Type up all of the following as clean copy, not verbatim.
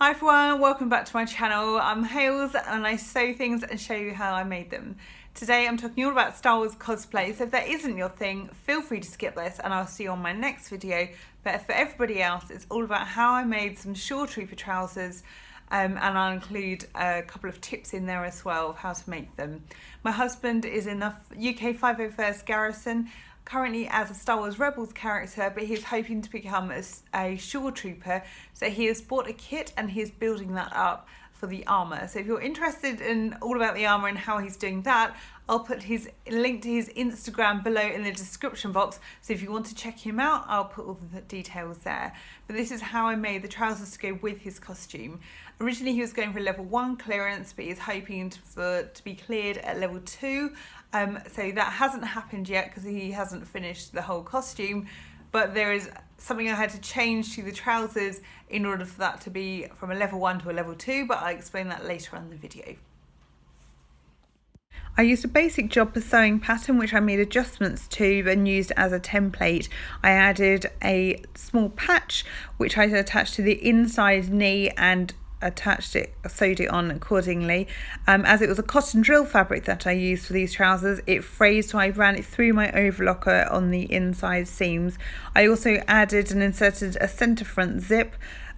Hi everyone, welcome back to my channel. I'm Hales and I sew things and show you how I made them. Today I'm talking all about Star Wars cosplay, so if that isn't your thing, feel free to skip this and I'll see you on my next video. But for everybody else, it's all about how I made some Shoretrooper trousers, and I'll include a couple of tips in there as well of how to make them. My husband is in the UK 501st Garrison, currently as a Star Wars Rebels character, but he's hoping to become a Shoretrooper, so he has bought a kit and he's building that up for the armour. So if you're interested in all about the armour and how he's doing that, I'll put his link to his Instagram below in the description box, so if you want to check him out, I'll put all the details there. But this is how I made the trousers to go with his costume. Originally he was going for level 1 clearance, but he's hoping to be cleared at level 2. So that hasn't happened yet because he hasn't finished the whole costume, but there is something I had to change to the trousers in order for that to be from a level 1 to a level 2, but I'll explain that later on in the video. I used a basic Jodhpurs sewing pattern which I made adjustments to and used as a template. I added a small patch which I attached to the inside knee and sewed it on accordingly. As it was a cotton drill fabric that I used for these trousers, it frayed, so I ran it through my overlocker on the inside seams. I also added and inserted a centre front zip,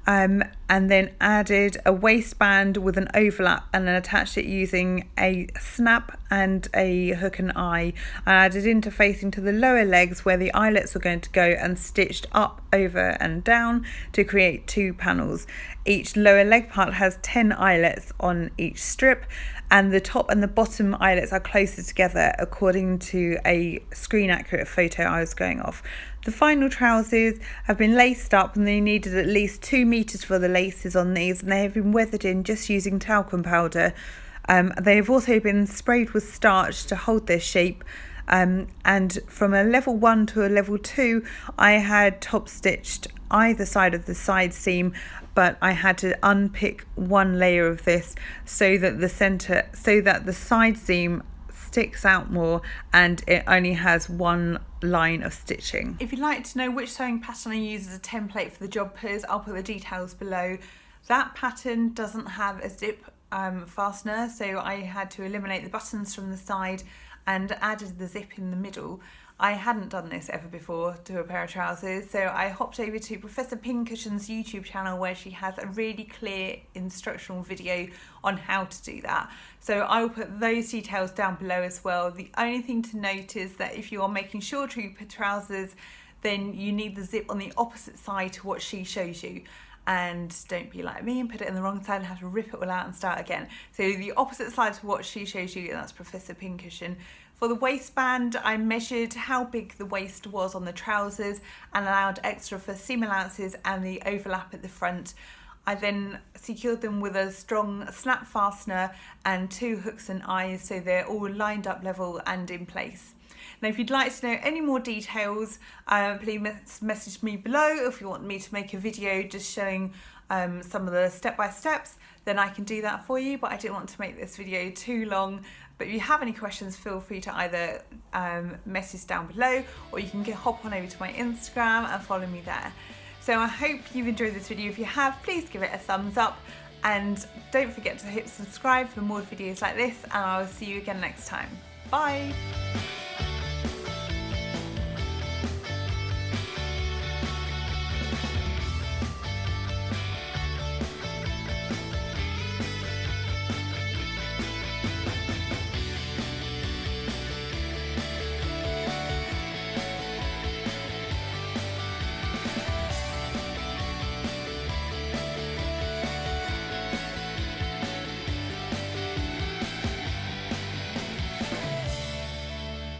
and then added a waistband with an overlap and then attached it using a snap and a hook and eye. I added interfacing to the lower legs where the eyelets were going to go and stitched up, over and down to create 2 panels. Each lower leg part has 10 eyelets on each strip, and the top and the bottom eyelets are closer together according to a screen accurate photo I was going off. The final trousers have been laced up and they needed at least 2 meters for the laces on these, and they have been weathered in just using talcum powder. They have also been sprayed with starch to hold their shape, and from a level 1 to a level 2 I had top stitched either side of the side seam, but I had to unpick one layer of this so that the side seam sticks out more and it only has one line of stitching. If you'd like to know which sewing pattern I use as a template for the Jodhpurs, I'll put the details below. That pattern doesn't have a zip fastener, so I had to eliminate the buttons from the side and added the zip in the middle. I hadn't done this ever before to a pair of trousers, so I hopped over to Professor Pincushion's YouTube channel where she has a really clear instructional video on how to do that. So I will put those details down below as well. The only thing to note is that if you are making Shoretrooper trousers, then you need the zip on the opposite side to what she shows you. And don't be like me and put it in the wrong side and have to rip it all out and start again. So the opposite side to what she shows you, and that's Professor Pincushion. For the waistband, I measured how big the waist was on the trousers and allowed extra for seam allowances and the overlap at the front. I then secured them with a strong snap fastener and 2 hooks and eyes so they're all lined up level and in place. Now if you'd like to know any more details, please message me below. If you want me to make a video just showing some of the step-by-steps, then I can do that for you, but I didn't want to make this video too long. But if you have any questions, feel free to either message down below, or you can hop on over to my Instagram and follow me there. So I hope you've enjoyed this video. If you have, please give it a thumbs up and don't forget to hit subscribe for more videos like this, and I'll see you again next time. Bye!